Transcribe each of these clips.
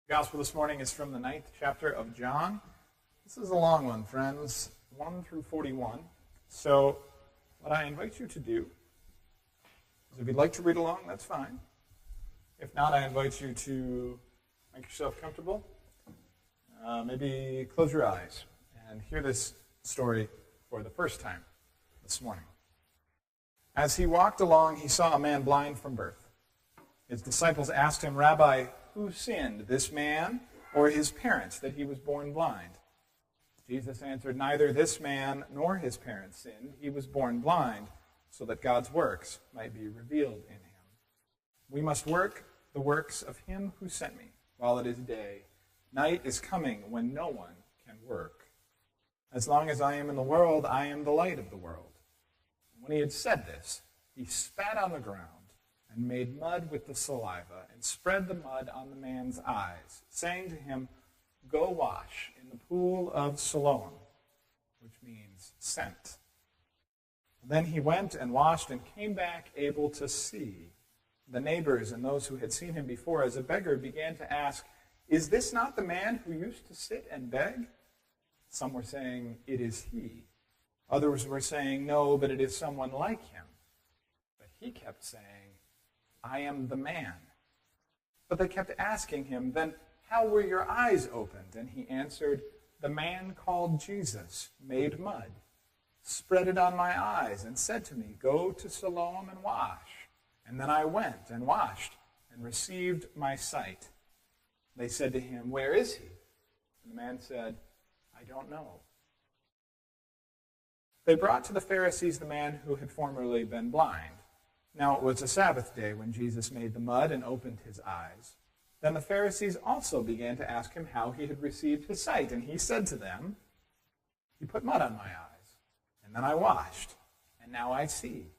The gospel this morning is from the 9th chapter of John. This is a long one, friends, 1 through 41. So what I invite you to do is, if you'd like to read along, that's fine. If not, I invite you to make yourself comfortable. Maybe close your eyes and hear this story for the first time this morning. As he walked along, he saw a man blind from birth. His disciples asked him, "Rabbi, who sinned, this man or his parents, that he was born blind?" Jesus answered, "Neither this man nor his parents sinned. He was born blind, so that God's works might be revealed in him. We must work the works of him who sent me while it is day. Night is coming when no one can work. As long as I am in the world, I am the light of the world." When he had said this, he spat on the ground and made mud with the saliva, and spread the mud on the man's eyes, saying to him, "Go wash in the pool of Siloam," which means sent. Then he went and washed and came back able to see. The neighbors and those who had seen him before as a beggar began to ask, "Is this not the man who used to sit and beg?" Some were saying, "It is he." Others were saying, "No, but it is someone like him." But he kept saying, "I am the man." But they kept asking him, "Then how were your eyes opened?" And he answered, "The man called Jesus made mud, spread it on my eyes, and said to me, 'Go to Siloam and wash.' And then I went and washed and received my sight." They said to him, "Where is he?" And the man said, "I don't know." They brought to the Pharisees the man who had formerly been blind. Now it was a Sabbath day when Jesus made the mud and opened his eyes. Then the Pharisees also began to ask him how he had received his sight. And he said to them, "You put mud on my eyes, and then I washed, and now I see."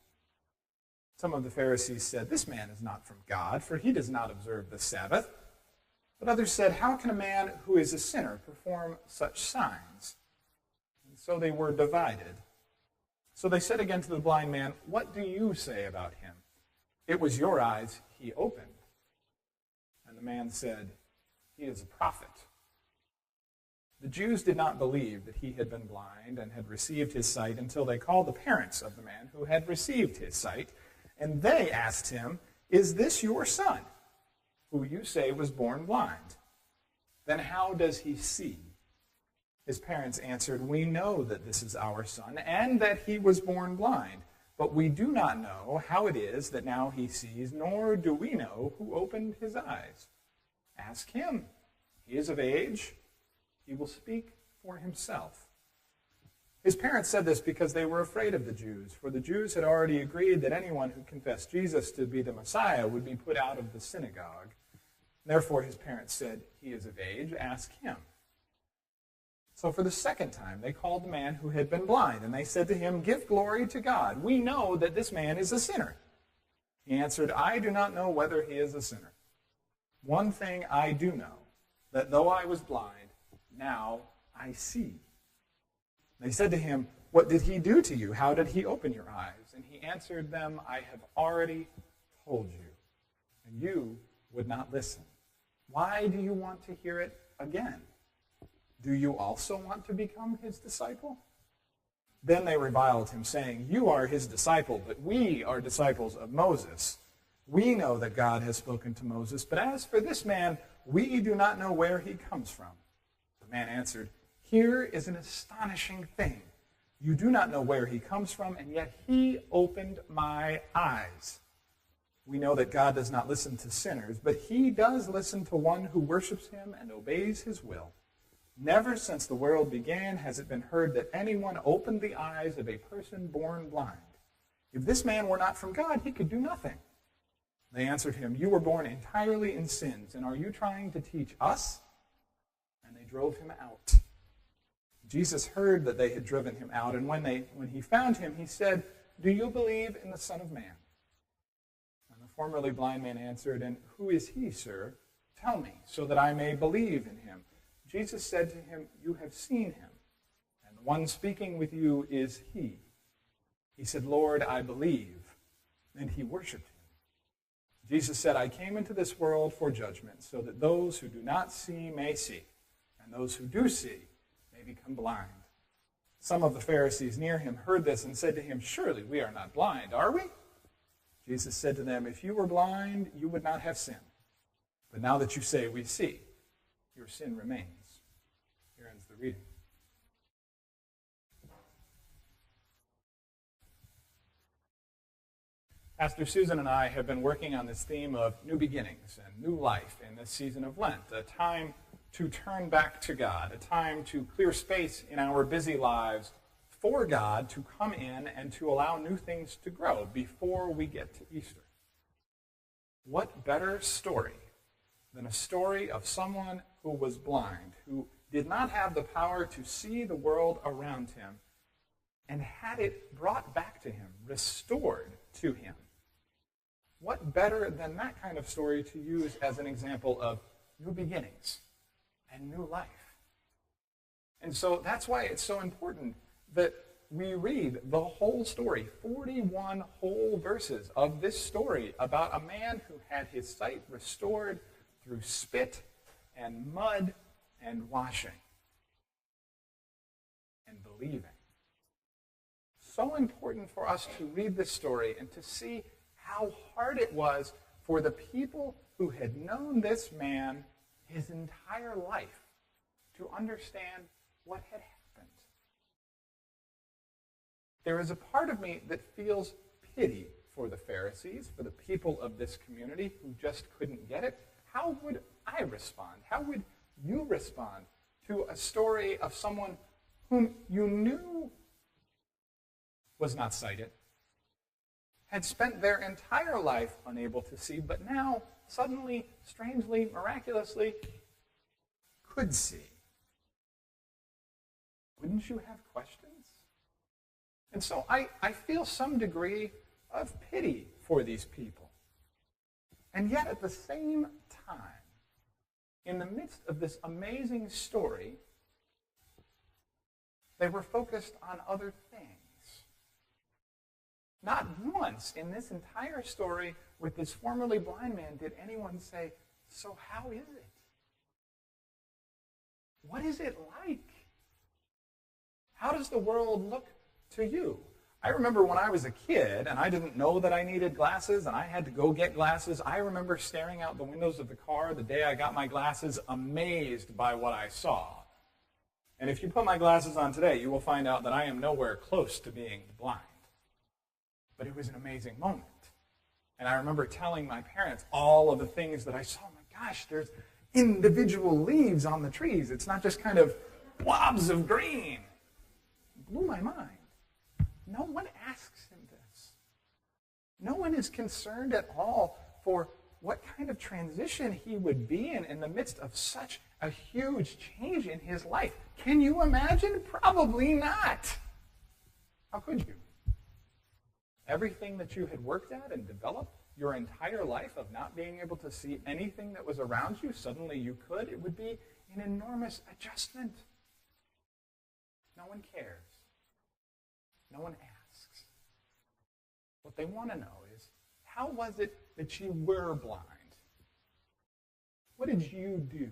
Some of the Pharisees said, "This man is not from God, for he does not observe the Sabbath." But others said, "How can a man who is a sinner perform such signs?" And so they were divided. So they said again to the blind man, "What do you say about him? It was your eyes he opened." And the man said, "He is a prophet." The Jews did not believe that he had been blind and had received his sight until they called the parents of the man who had received his sight. And they asked him, "Is this your son, who you say was born blind? Then how does he see?" His parents answered, "We know that this is our son, and that he was born blind. But we do not know how it is that now he sees, nor do we know who opened his eyes. Ask him. He is of age. He will speak for himself." His parents said this because they were afraid of the Jews, for the Jews had already agreed that anyone who confessed Jesus to be the Messiah would be put out of the synagogue. Therefore his parents said, "He is of age. Ask him." So for the second time they called the man who had been blind, and they said to him, "Give glory to God. We know that this man is a sinner." He answered, "I do not know whether he is a sinner. One thing I do know, that though I was blind, now I see." They said to him, "What did he do to you? How did he open your eyes?" And he answered them, "I have already told you, and you would not listen. Why do you want to hear it again? Do you also want to become his disciple?" Then they reviled him, saying, "You are his disciple, but we are disciples of Moses. We know that God has spoken to Moses, but as for this man, we do not know where he comes from." The man answered, "Here is an astonishing thing. You do not know where he comes from, and yet he opened my eyes. We know that God does not listen to sinners, but he does listen to one who worships him and obeys his will. Never since the world began has it been heard that anyone opened the eyes of a person born blind. If this man were not from God, he could do nothing." They answered him, "You were born entirely in sins, and are you trying to teach us?" And they drove him out. Jesus heard that they had driven him out, and when he found him, he said, "Do you believe in the Son of Man?" And the formerly blind man answered, "And who is he, sir? Tell me, so that I may believe in him." Jesus said to him, "You have seen him, and the one speaking with you is he." He said, "Lord, I believe." And he worshipped him. Jesus said, I came into this world for judgment, so that those who do not see may see, and those who do see may become blind. Some of the Pharisees near him heard this and said to him, surely we are not blind, are we? Jesus said to them, if you were blind, you would not have sinned. But now that you say we see, your sin remains. Here ends the reading. Pastor Susan and I have been working on this theme of new beginnings and new life in this season of Lent, a time to turn back to God, a time to clear space in our busy lives for God to come in and to allow new things to grow before we get to Easter. What better story than a story of someone who was blind, who did not have the power to see the world around him, and had it brought back to him, restored to him? What better than that kind of story to use as an example of new beginnings and new life? And so that's why it's so important that we read the whole story, 41 whole verses of this story about a man who had his sight restored through spit and mud and washing and believing. So important for us to read this story and to see how hard it was for the people who had known this man his entire life to understand what had happened. There is a part of me that feels pity for the Pharisees, for the people of this community who just couldn't get it. How would I respond? How would you respond to a story of someone whom you knew was not sighted, had spent their entire life unable to see, but now suddenly, strangely, miraculously, could see? Wouldn't you have questions? And so I feel some degree of pity for these people. And yet at the same time, in the midst of this amazing story, they were focused on other things. Not once in this entire story with this formerly blind man did anyone say, so how is it? What is it like? How does the world look to you? I remember when I was a kid and I didn't know that I needed glasses and I had to go get glasses. I remember staring out the windows of the car the day I got my glasses, amazed by what I saw. And if you put my glasses on today, you will find out that I am nowhere close to being blind. But it was an amazing moment. And I remember telling my parents all of the things that I saw. Oh my gosh, there's individual leaves on the trees. It's not just kind of blobs of green. It blew my mind. No one asks him this. No one is concerned at all for what kind of transition he would be in the midst of such a huge change in his life. Can you imagine? Probably not. How could you? Everything that you had worked at and developed your entire life of not being able to see anything that was around you, suddenly you could. It would be an enormous adjustment. No one cares. No one asks. What they want to know is, how was it that you were blind? What did you do?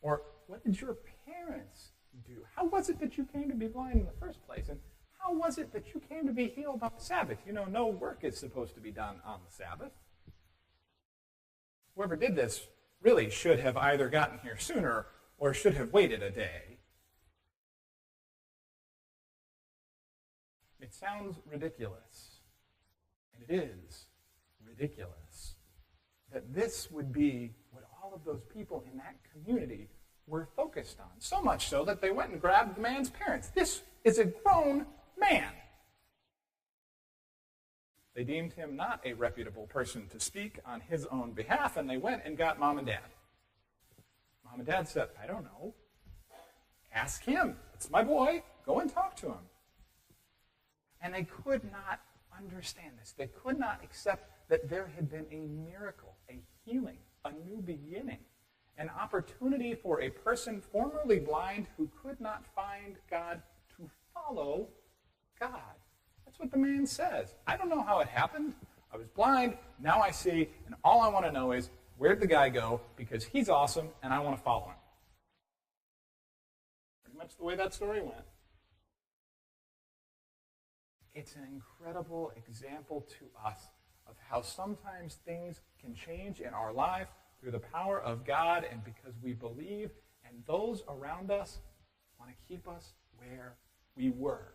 Or what did your parents do? How was it that you came to be blind in the first place? And how was it that you came to be healed on the Sabbath? You know, no work is supposed to be done on the Sabbath. Whoever did this really should have either gotten here sooner or should have waited a day. It sounds ridiculous, and it is ridiculous, that this would be what all of those people in that community were focused on. So much so that they went and grabbed the man's parents. This is a grown man. They deemed him not a reputable person to speak on his own behalf, and they went and got Mom and Dad. Mom and Dad said, I don't know. Ask him. It's my boy. Go and talk to him. And they could not understand this. They could not accept that there had been a miracle, a healing, a new beginning, an opportunity for a person formerly blind who could not find God to follow God. That's what the man says. I don't know how it happened. I was blind, now I see, and all I want to know is, where'd the guy go? Because he's awesome, and I want to follow him. Pretty much the way that story went. It's an incredible example to us of how sometimes things can change in our life through the power of God and because we believe, and those around us want to keep us where we were.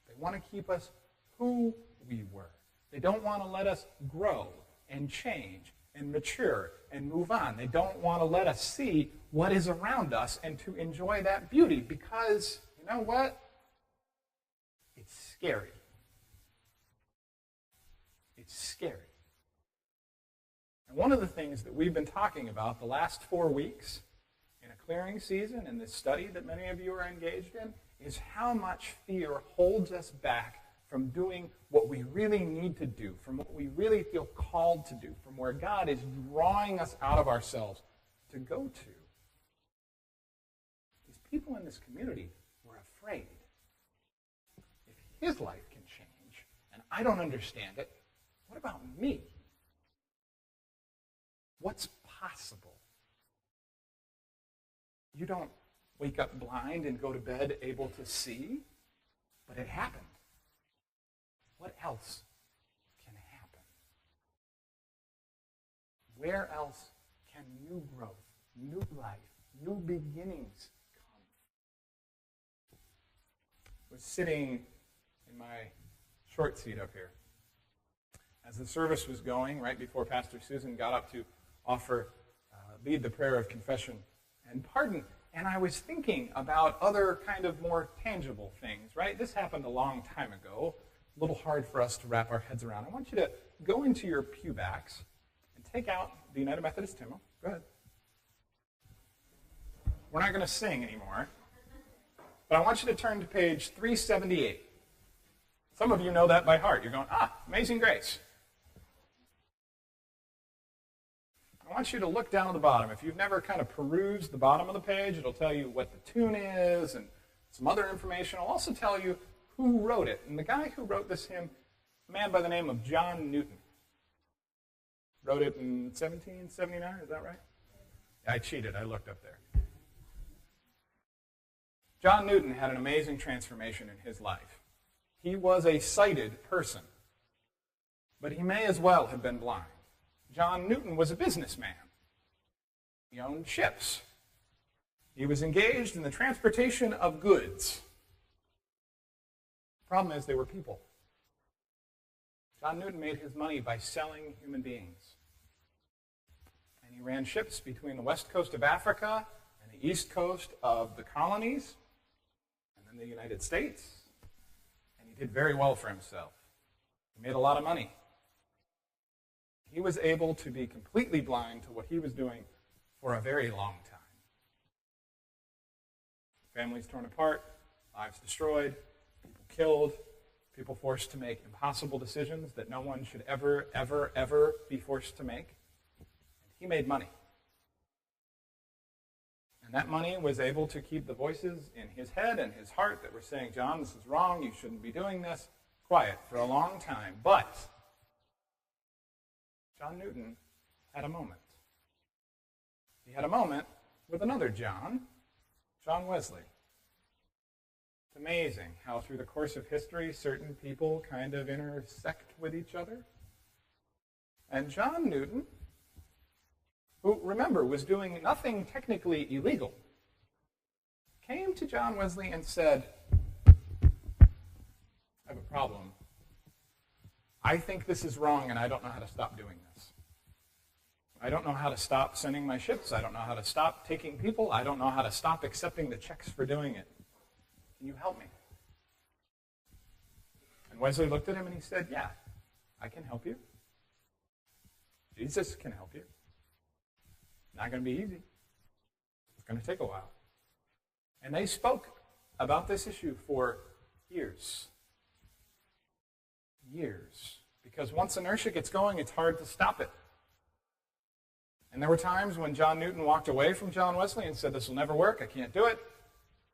They want to keep us who we were. They don't want to let us grow and change and mature and move on. They don't want to let us see what is around us and to enjoy that beauty because, you know what? It's scary. It's scary. And one of the things that we've been talking about the last 4 weeks in a clearing season and this study that many of you are engaged in is how much fear holds us back from doing what we really need to do, from what we really feel called to do, from where God is drawing us out of ourselves to go to. These people in this community were afraid. If his life can change, and I don't understand it, what about me? What's possible? You don't wake up blind and go to bed able to see, but it happened. What else can happen? Where else can new growth, new life, new beginnings come? I was sitting in my short seat up here as the service was going, right before Pastor Susan got up to lead the prayer of confession and pardon. And I was thinking about other kind of more tangible things, right? This happened a long time ago. A little hard for us to wrap our heads around. I want you to go into your pew backs and take out the United Methodist hymnal. Go ahead. We're not going to sing anymore, but I want you to turn to page 378. Some of you know that by heart. You're going, Amazing Grace. I want you to look down at the bottom. If you've never kind of perused the bottom of the page, it'll tell you what the tune is and some other information. It'll also tell you who wrote it. And the guy who wrote this hymn, a man by the name of John Newton, wrote it in 1779, is that right? I cheated, I looked up there. John Newton had an amazing transformation in his life. He was a sighted person, but he may as well have been blind. John Newton was a businessman. He owned ships. He was engaged in the transportation of goods. The problem is they were people. John Newton made his money by selling human beings. And he ran ships between the west coast of Africa and the east coast of the colonies, and then the United States. And he did very well for himself. He made a lot of money. He was able to be completely blind to what he was doing for a very long time. Families torn apart, lives destroyed, people killed, people forced to make impossible decisions that no one should ever, ever, ever be forced to make. And he made money. And that money was able to keep the voices in his head and his heart that were saying, John, this is wrong, you shouldn't be doing this, quiet for a long time. But John Newton had a moment. He had a moment with another John, John Wesley. It's amazing how through the course of history, certain people kind of intersect with each other. And John Newton, who, remember, was doing nothing technically illegal, came to John Wesley and said, I have a problem. I think this is wrong, and I don't know how to stop doing this. I don't know how to stop sending my ships. I don't know how to stop taking people. I don't know how to stop accepting the checks for doing it. Can you help me? And Wesley looked at him and he said, yeah, I can help you. Jesus can help you. Not going to be easy. It's going to take a while. And they spoke about this issue for years. Years. Because once inertia gets going, it's hard to stop it. And there were times when John Newton walked away from John Wesley and said, this will never work, I can't do it.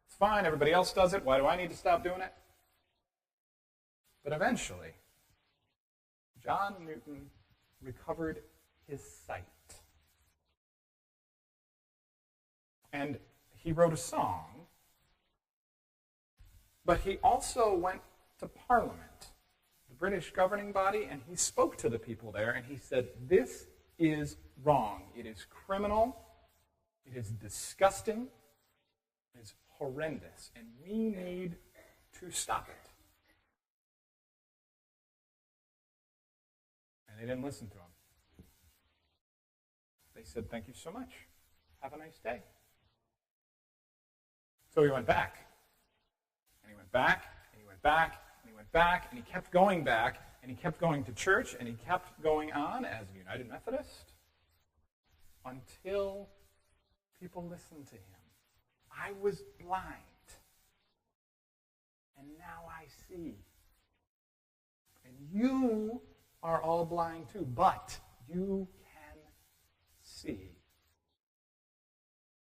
It's fine, everybody else does it, why do I need to stop doing it? But eventually, John Newton recovered his sight. And he wrote a song, but he also went to Parliament, the British governing body, and he spoke to the people there, and he said, this is wrong. It is criminal. It is disgusting. It is horrendous, and we need to stop it. And they didn't listen to him. They said, thank you so much. Have a nice day. So he went back. And he went back, and he went back, and he went back, and he kept going back, and he kept going to church, and he kept going on as a United Methodist until people listened to him. I was blind, and now I see. And you are all blind too, but you can see.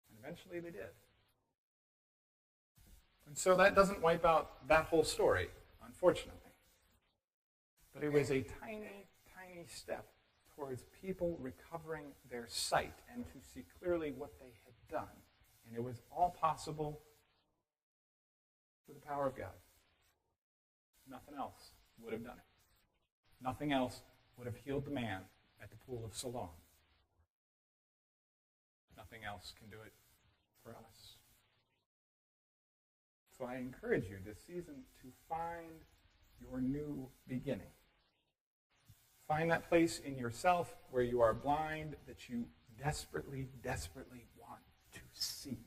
And eventually they did. And so that doesn't wipe out that whole story, unfortunately. But it was a tiny, tiny step towards people recovering their sight and to see clearly what they had done. And it was all possible through the power of God. Nothing else would have done it. Nothing else would have healed the man at the pool of Siloam. Nothing else can do it for us. So I encourage you this season to find your new beginning. Find that place in yourself where you are blind that you desperately, desperately want to see.